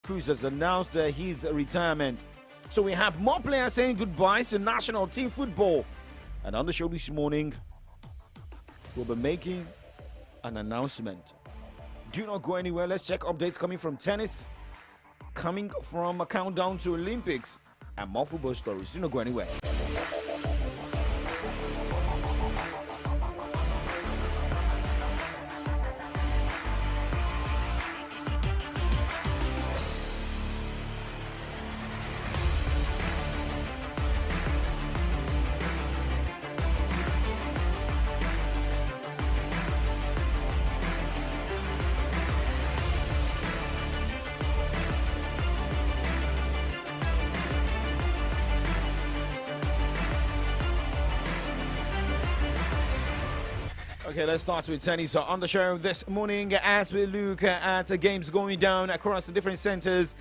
Cruz has announced his retirement. So we have more players saying goodbye to national team football. And on the show this morning, we'll be making an announcement. Do not go anywhere. Let's check updates coming from tennis, coming from a countdown to Olympics, and more football stories. Do not go anywhere. Okay, let's start with tennis. So on the show this morning, as we look at games going down across the different centers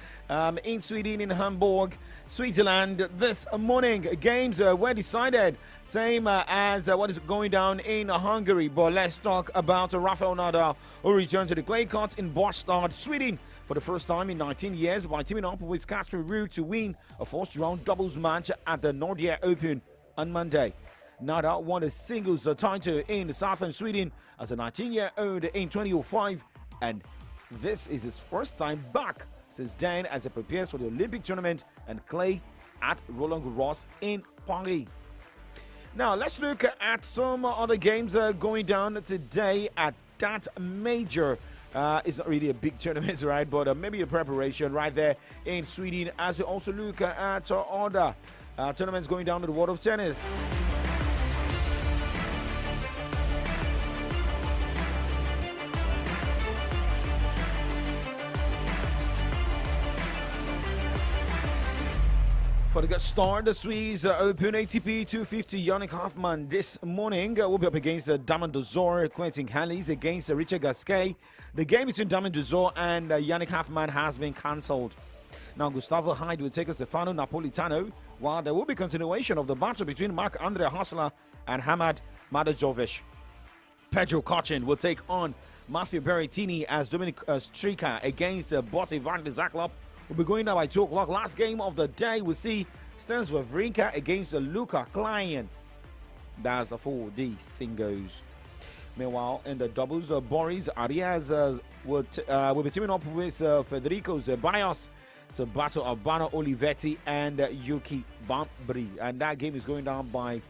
in Sweden, in Hamburg, Switzerland. This morning, games were decided, same as what is going down in Hungary. But let's talk about Rafael Nadal, who returned to the clay court in Båstad, Sweden, for the first time in 19 years by teaming up with Casper Ruud to win a first-round doubles match at the Nordea Open on Monday. Nadal won a singles title in southern Sweden as a 19-year-old in 2005, and this is his first time back since then as he prepares for the Olympic tournament and clay at Roland Garros in Paris. Now, let's look at some other games going down today at that major. It's not really a big tournament, right? But maybe a preparation right there in Sweden, as we also look at other tournaments going down in the world of tennis. For the good start, the Swiss Open ATP 250 Yannick Hoffmann this morning will be up against Damon Dozor. Quentin Hallis against Richard Gasquet. The game between Damon Dozor and Yannick Hoffmann has been cancelled. Now, Gustavo Hyde will take on Stefano Napolitano, while there will be continuation of the battle between Marc-Andre Hussler and Hamad Madajovic. Pedro Cochin will take on Matthew Berrettini as Dominic Strika against Botte van de Zaklop. We'll be going down by 2 o'clock. Last game of the day, we'll see Stans Wawrinka against Luca Klein. That's for the singles. Meanwhile, in the doubles, Boris Arias will be teaming up with Federico Zeballos to battle Albano Olivetti and Yuki Bambri. And that game is going down by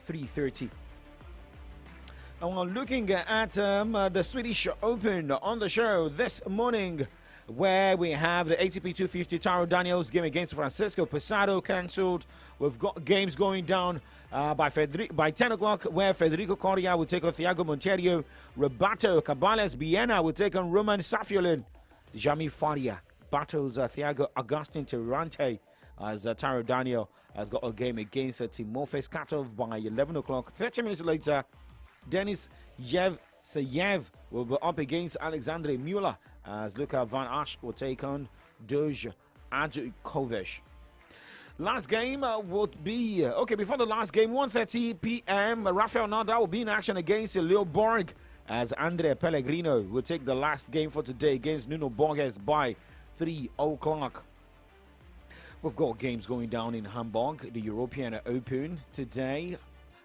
3:30. And we're looking at the Swedish Open on the show this morning, where we have the ATP 250 Taro Daniels game against Francisco Pesaro cancelled. We've got games going down by 10 o'clock, where Federico Coria will take on Thiago Monteiro. Roberto Cabales Biena will take on Roman Safiolin. Jami Faria battles Thiago Agustin Tirante, as Taro Daniel has got a game against Timofey Skatov by 11 o'clock. 30 minutes later, Denis Yevseyev will be up against Alexandre Mueller, as Luka Van Asch will take on Doj Adjukovic. Last game would be, before the last game, 1:30 p.m., Rafael Nadal will be in action against Leo Borg, as Andrea Pellegrino will take the last game for today against Nuno Borges by 3 o'clock. We've got games going down in Hamburg, the European Open today,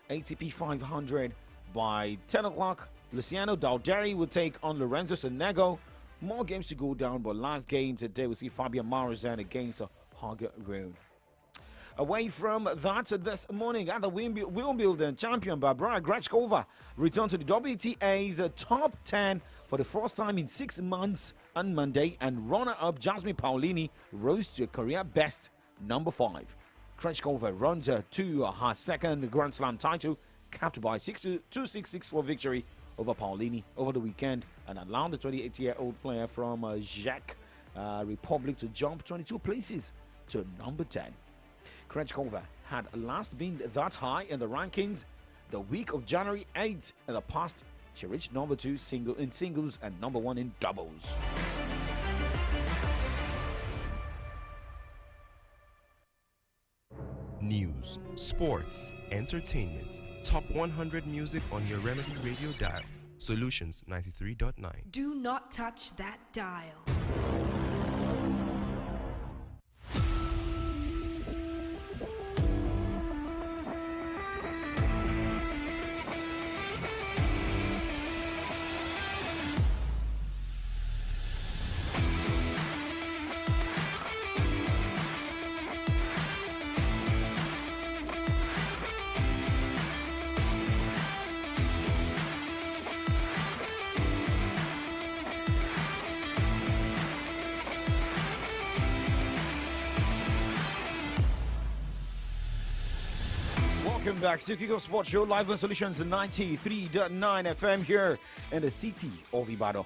ATP 500 by 10 o'clock. Luciano Dalderi will take on Lorenzo Sonego. More games to go down, but last game today we'll see Fabian Marzan against Holger Rune. Away from that, this morning at the Wimbledon champion Barbara Grachkova returned to the WTA's top 10 for the first time in 6 months on Monday, and runner-up Jasmine Paolini rose to a career best number 5. Grachkova runs to her second Grand Slam title, capped by 2-6-6-4 victory over Paolini over the weekend, and allowed the 28-year-old player from Czech Republic to jump 22 places to number 10. Krejcikova had last been that high in the rankings the week of January 8th. In the past, she reached number 2 in singles and number 1 in doubles. News, sports, entertainment. Top 100 music on your Remedy Radio dial. Solutions 93.9. Do not touch that dial. Welcome back to Kickoff Sports Show, live on Solutions 93.9 FM here in the city of Ibadan.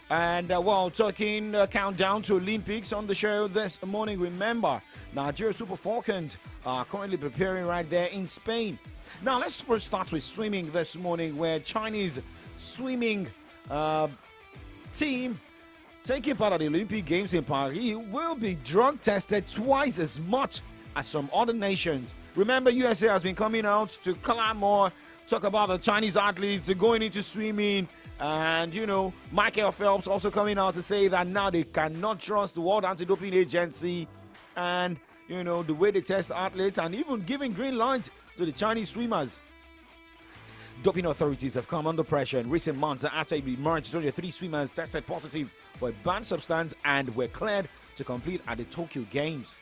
And while talking countdown to Olympics on the show this morning, remember, Nigeria Super Falcons are currently preparing right there in Spain. Now, let's first start with swimming this morning, where Chinese swimming team taking part of the Olympic Games in Paris will be drug tested twice as much as some other nations. Remember, USA has been coming out to clamor, talk about the Chinese athletes going into swimming, and Michael Phelps also coming out to say that now they cannot trust the World Anti-Doping Agency and the way they test athletes, and even giving green light to the Chinese swimmers. Doping authorities have come under pressure in recent months after it emerged that the 3 swimmers tested positive for a banned substance and were cleared to compete at the Tokyo Games.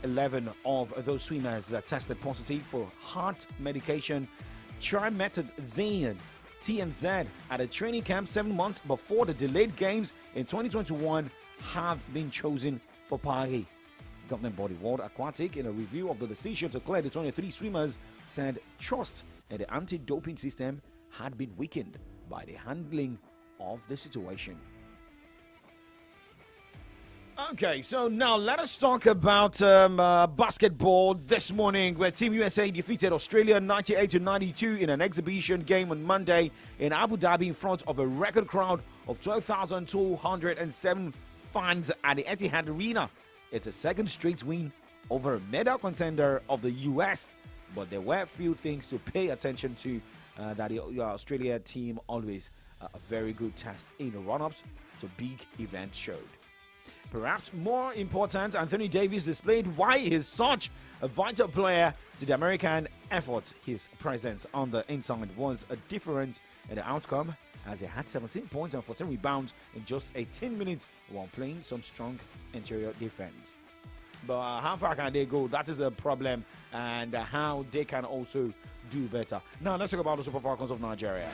11 of those swimmers that tested positive for heart medication trimetazine (TMZ) at a training camp 7 months before the delayed games in 2021 have been chosen for Paris. Governing body World Aquatic, in a review of the decision to clear the 23 swimmers, said trust in the anti-doping system had been weakened by the handling of the situation. Okay, so now let us talk about basketball this morning, where Team USA defeated Australia 98-92 in an exhibition game on Monday in Abu Dhabi in front of a record crowd of 12,207 fans at the Etihad Arena. It's a second straight win over a medal contender of the US, but there were few things to pay attention to that the Australia team always a very good test in the run-ups to big events showed. Perhaps more important, Anthony Davis displayed why he's such a vital player to the American effort. His presence on the inside was a difference in the outcome, as he had 17 points and 14 rebounds in just 18 minutes while playing some strong interior defense. But how far can they go? That is a problem, and how they can also do better. Now, let's talk about the Super Falcons of Nigeria.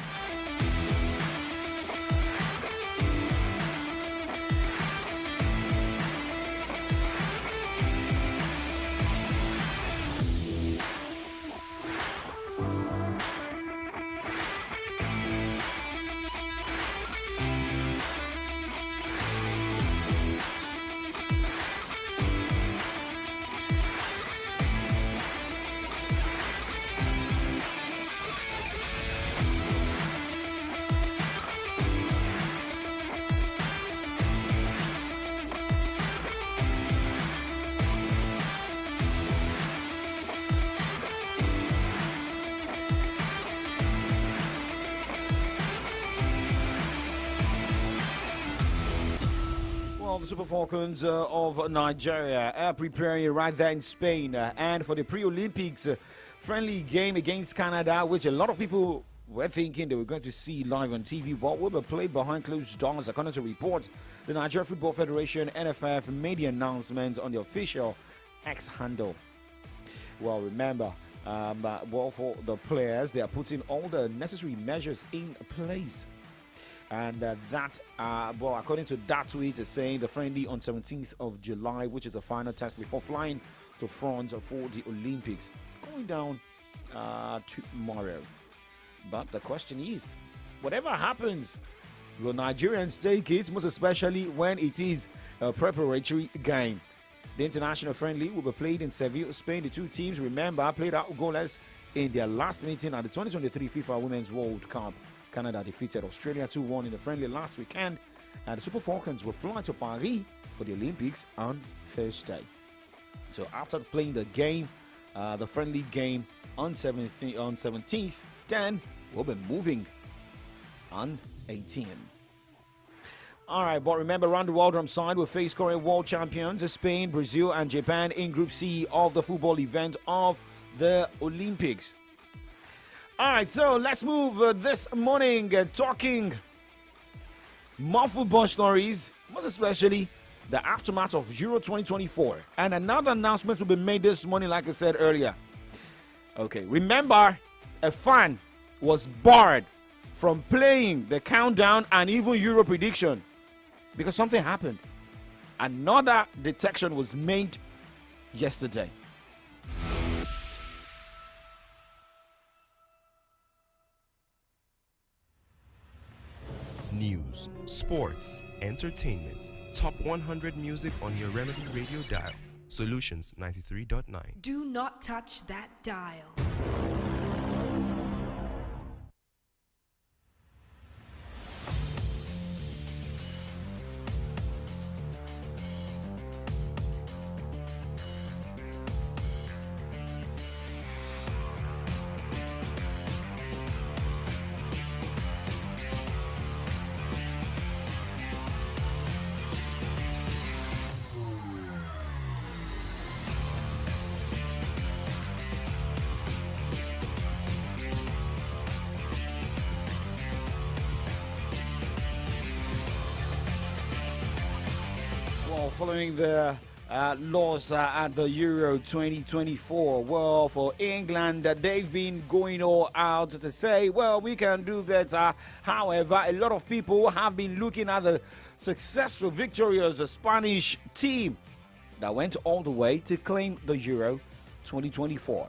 The Super Falcons of Nigeria are preparing right there in Spain and for the pre-Olympics friendly game against Canada, which a lot of people were thinking they were going to see live on TV, but will be played behind closed doors. According to reports, the Nigeria Football Federation (NFF) made the announcement on the official X handle. Well, remember, for the players, they are putting all the necessary measures in place. And according to that tweet, is saying the friendly on 17th of July, which is the final test before flying to France for the Olympics, going down tomorrow. But the question is, whatever happens, will Nigerians take it, most especially when it is a preparatory game? The international friendly will be played in Seville, Spain. The two teams, remember, played out goalless in their last meeting at the 2023 FIFA Women's World Cup. Canada defeated Australia 2-1 in the friendly last weekend, and the Super Falcons will fly to Paris for the Olympics on Thursday. So after playing the game, the friendly game on 17th, then we'll be moving on 18th. All right, but remember, around the world drum side will face current world champions Spain, Brazil, and Japan in Group C of the football event of the Olympics. All right, so let's move this morning talking more football stories, most especially the aftermath of Euro 2024. And another announcement will be made this morning, like I said earlier. Okay, remember, a fan was barred from playing the countdown and even Euro prediction because something happened. Another detection was made yesterday. sports, entertainment, top 100 music on your Remedy Radio dial. Solutions 93.9. Do not touch that dial. Following the loss at the Euro 2024, well, for England, they've been going all out to say, well, we can do better. However, a lot of people have been looking at the successful, victorious Spanish team that went all the way to claim the Euro 2024.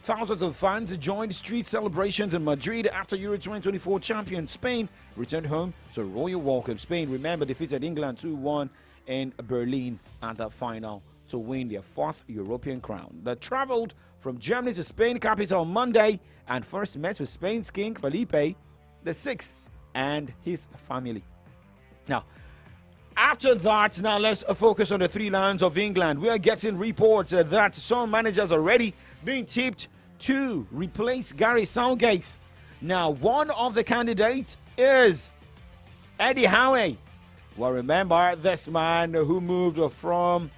Thousands of fans joined street celebrations in Madrid after Euro 2024 champion Spain returned home to a royal welcome. Spain, remember, defeated England 2-1 in Berlin at the final to win their fourth European crown. They traveled from Germany to Spain capital on Monday and first met with Spain's King Felipe VI and his family. Now, after that, now let's focus on the three lions of England. We are getting reports that some managers are already being tipped to replace Gary Southgate. Now, one of the candidates is Eddie Howe. Well, remember this man who moved from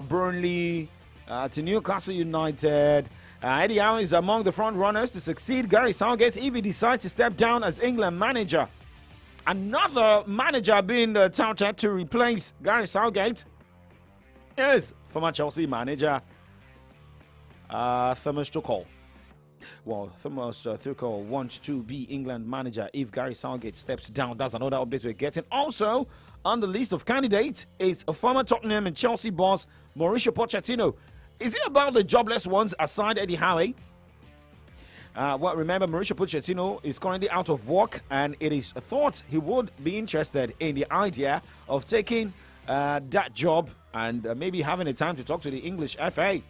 Burnley to Newcastle United. Eddie Howe is among the front runners to succeed Gary Southgate if he decides to step down as England manager. Another manager being touted to replace Gary Southgate is former Chelsea manager Thomas Tuchel. Well, Thomas Tuchel wants to be England manager if Gary Southgate steps down. That's another update we're getting. Also, on the list of candidates is a former Tottenham and Chelsea boss, Mauricio Pochettino. Is it about the jobless ones aside Eddie Howe? Well, remember, Mauricio Pochettino is currently out of work, and it is thought he would be interested in the idea of taking that job and maybe having a time to talk to the English FA.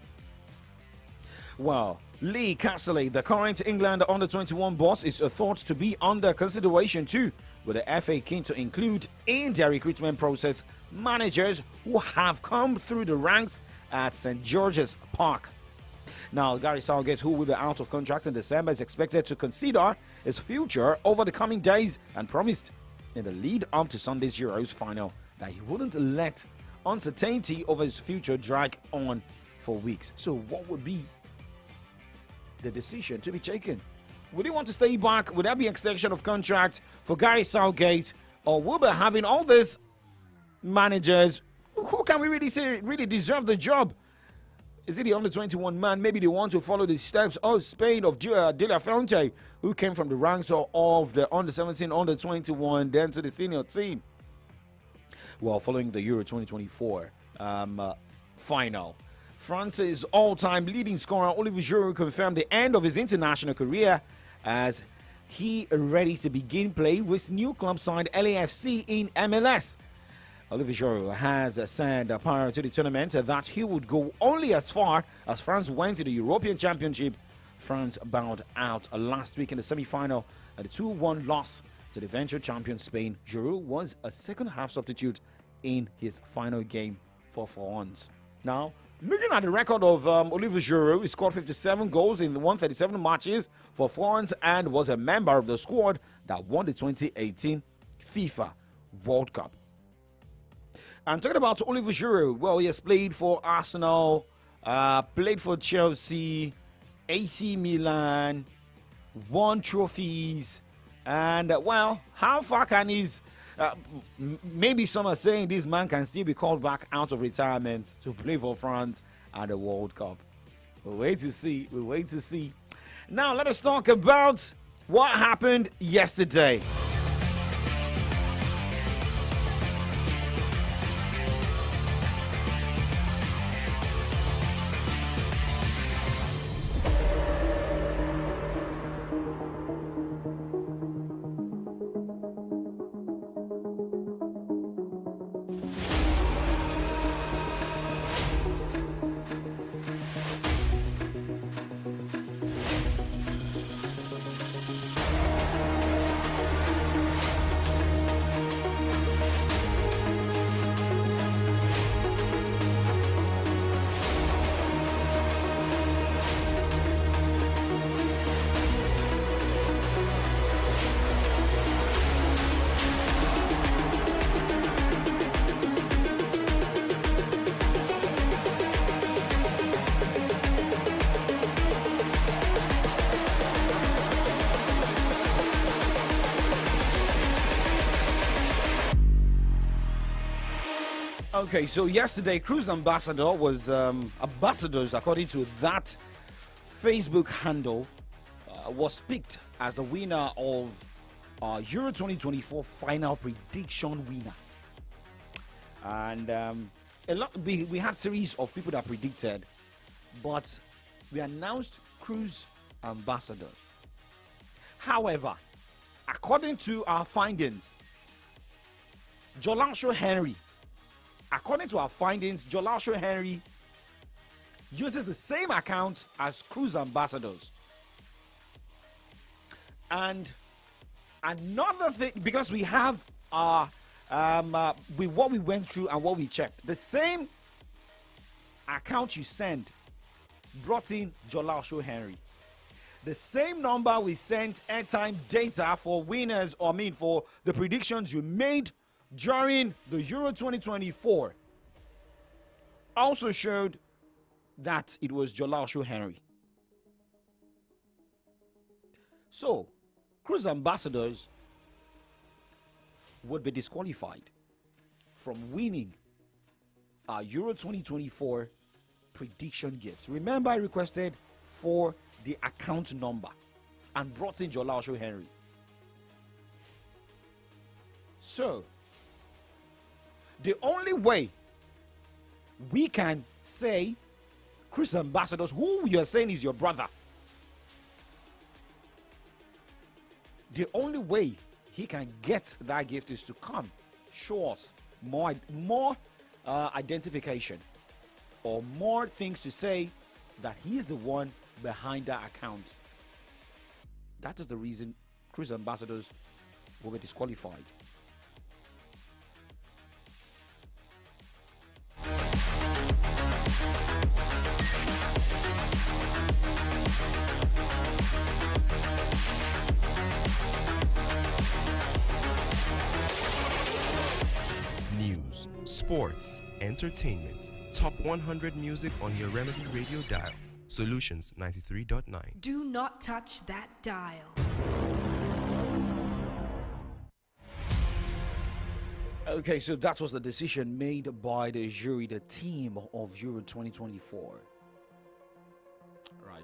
Well, Lee Castley, the current England under-21 boss, is thought to be under consideration too, with the FA keen to include in their recruitment process managers who have come through the ranks at St. George's Park. Now, Gary Southgate, who will be out of contract in December, is expected to consider his future over the coming days and promised in the lead up to Sunday's Euros final that he wouldn't let uncertainty over his future drag on for weeks. So what would be the decision to be taken? Would he want to stay back? Would there be extension of contract for Gary Southgate? Or will we be having all these managers who can we really say really deserve the job? Is it the under-21 man? Maybe they want to follow the steps of Spain, of De La Fuente, who came from the ranks of the under-17, under-21, then to the senior team. Well, following the Euro 2024 final, France's all-time leading scorer Olivier Giroud confirmed the end of his international career as he ready to begin play with new club side LAFC in MLS. Olivier Giroud has said prior to the tournament that he would go only as far as France went to the European Championship. France bowed out last week in the semi-final at a 2-1 loss to the eventual champion Spain. Giroud was a second-half substitute in his final game for France. Now, looking at the record of Olivier Giroud, he scored 57 goals in 137 matches for France and was a member of the squad that won the 2018 FIFA World Cup. I'm talking about Olivier Giroud. Well, he has played for Arsenal, played for Chelsea, AC Milan, won trophies, and well, how far can his maybe some are saying this man can still be called back out of retirement to play for France at the World Cup. We'll wait to see. We'll wait to see. Now, let us talk about what happened yesterday. Okay, so yesterday, Cruise Ambassador was ambassadors, according to that Facebook handle, was picked as the winner of Euro 2024 final prediction winner. And we had series of people that predicted, but we announced Cruise Ambassador. However, according to our findings, Jolasho Henry uses the same account as Cruise Ambassadors. And another thing, because we have with what we went through and what we checked, the same account you send brought in Jolasho Henry. The same number we sent airtime data for winners, or for the predictions you made during the Euro 2024, also showed that it was Jolasho Henry. So, Cruise Ambassadors would be disqualified from winning our Euro 2024 prediction gift. Remember, I requested for the account number and brought in Jolasho Henry. So, the only way we can say Cruise Ambassadors, who you're saying is your brother, the only way he can get that gift is to come, show us more identification or more things to say that he is the one behind that account. That is the reason Cruise Ambassadors will be disqualified. News, sports, entertainment. Top 100 music on your Remedy Radio dial. Solutions 93.9. Do not touch that dial. Okay, so that was the decision made by the jury, the team of Euro 2024. Right.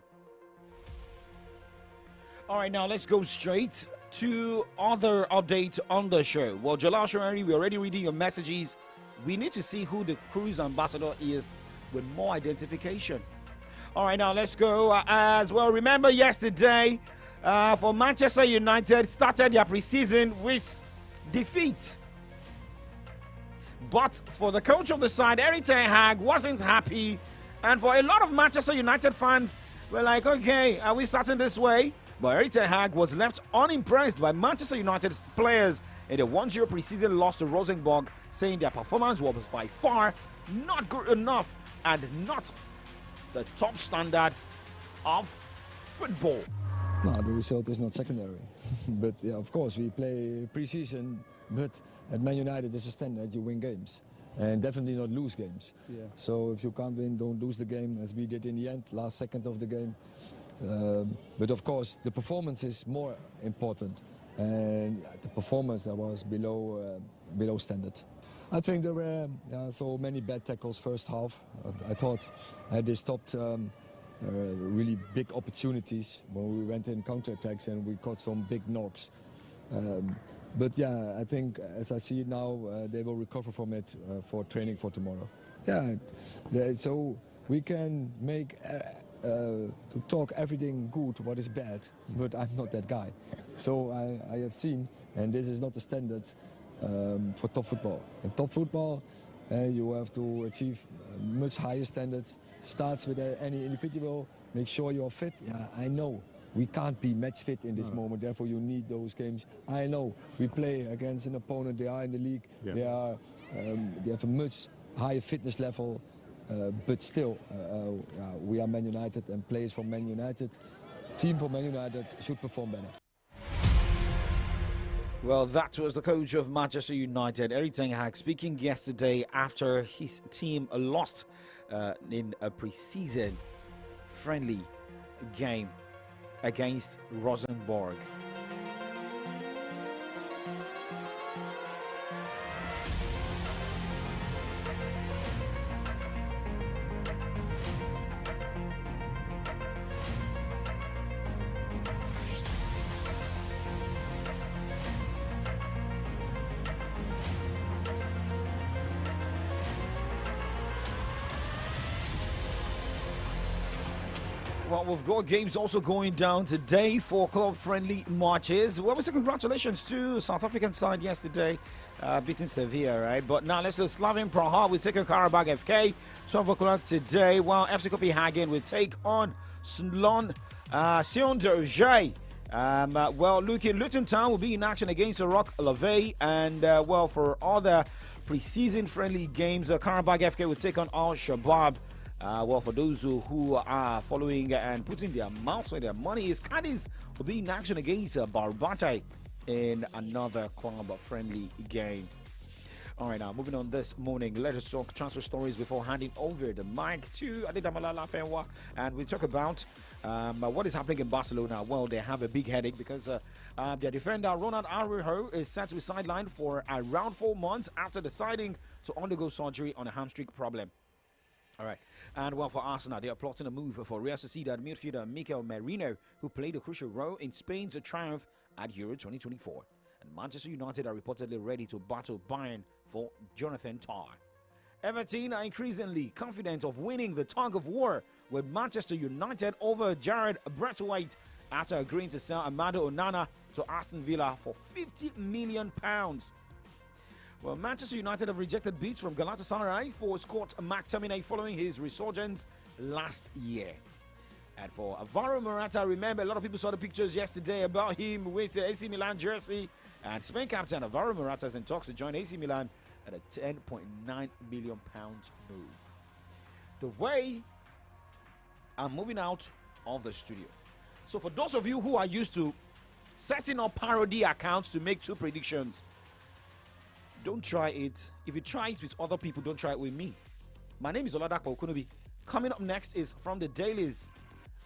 All right, now let's go straight to other updates on the show. Well, Jolasho Henry, we're already reading your messages. We need to see who the Cruise Ambassador is with more identification. All right, now let's go as well. Remember yesterday, for Manchester United, started their preseason with defeat. But for the coach of the side, Erik ten Hag, wasn't happy. And for a lot of Manchester United fans, we're like, okay, are we starting this way? But Erik ten Hag was left unimpressed by Manchester United's players in the 1-0 preseason loss to Rosenborg, saying their performance was by far not good enough and not the top standard of football. No, the result is not secondary. But yeah, of course, we play pre-season, but at Man United it's a standard, you win games. And definitely not lose games. Yeah. So if you can't win, don't lose the game, as we did in the end, last second of the game. But of course, the performance is more important. And the performance that was below standard. I think there were so many bad tackles first half. I thought they stopped really big opportunities when we went in counter-attacks and we caught some big knocks. But yeah, I think as I see it now, they will recover from it for training for tomorrow. Yeah, so we can make to talk everything good what is bad, but I'm not that guy. So I have seen, and this is not the standard for top football. In top football, you have to achieve much higher standards. Starts with any individual. Make sure you're fit. Yeah, I know we can't be match fit in this moment. Therefore, you need those games. I know we play against an opponent. They are in the league. Yeah. They have a much higher fitness level. But still, we are Man United, and players from Man United, team from Man United should perform better. Well, that was the coach of Manchester United, Erik ten Hag, speaking yesterday after his team lost in a pre-season friendly game against Rosenborg. Well, we've got games also going down today for club-friendly matches. Well, we say congratulations to South African side yesterday, beating Sevilla, right? But now let's do Slavin Praha. We're taking Karabakh FK, 12 o'clock today, while FC Copenhagen will take on Sion Derje. Well, Luton Town will be in action against Rock Lave, and well, for other preseason friendly games, Karabakh FK will take on Al Shabab. Well, for those who are following and putting their mouths where their money is, Cadiz will be in action against Barbate in another club-friendly game. All right, now moving on this morning, let us talk transfer stories before handing over the mic to Adedamola Lafenwa, and we talk about what is happening in Barcelona. Well, they have a big headache because their defender Ronald Araujo is set to be sidelined for around 4 months after deciding to undergo surgery on a hamstring problem. All right, and well, for Arsenal, they are plotting a move for Real Sociedad midfielder Mikel Merino, who played a crucial role in Spain's triumph at Euro 2024. And Manchester United are reportedly ready to battle Bayern for Jonathan Tah. Everton are increasingly confident of winning the tug of war with Manchester United over Jared Braithwaite after agreeing to sell Amado Onana to Aston Villa for £50 million. Well, Manchester United have rejected bids from Galatasaray for Scott McTominay following his resurgence last year. And for Alvaro Morata, remember, a lot of people saw the pictures yesterday about him with the AC Milan jersey. And Spain captain Alvaro Morata is in talks to join AC Milan at a £10.9 million move. The way I'm moving out of the studio. So for those of you who are used to setting up parody accounts to make two predictions, don't try it. If you try it with other people, don't try it with me. My name is OLADAPO OKUNUBI. Coming up next is from the dailies.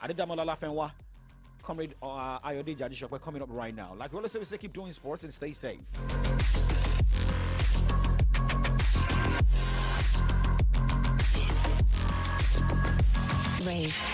Adedamola Lafenwa, Comrade Ayode Jadishokwe coming up right now. Like we always say, keep doing sports and stay safe. Rave.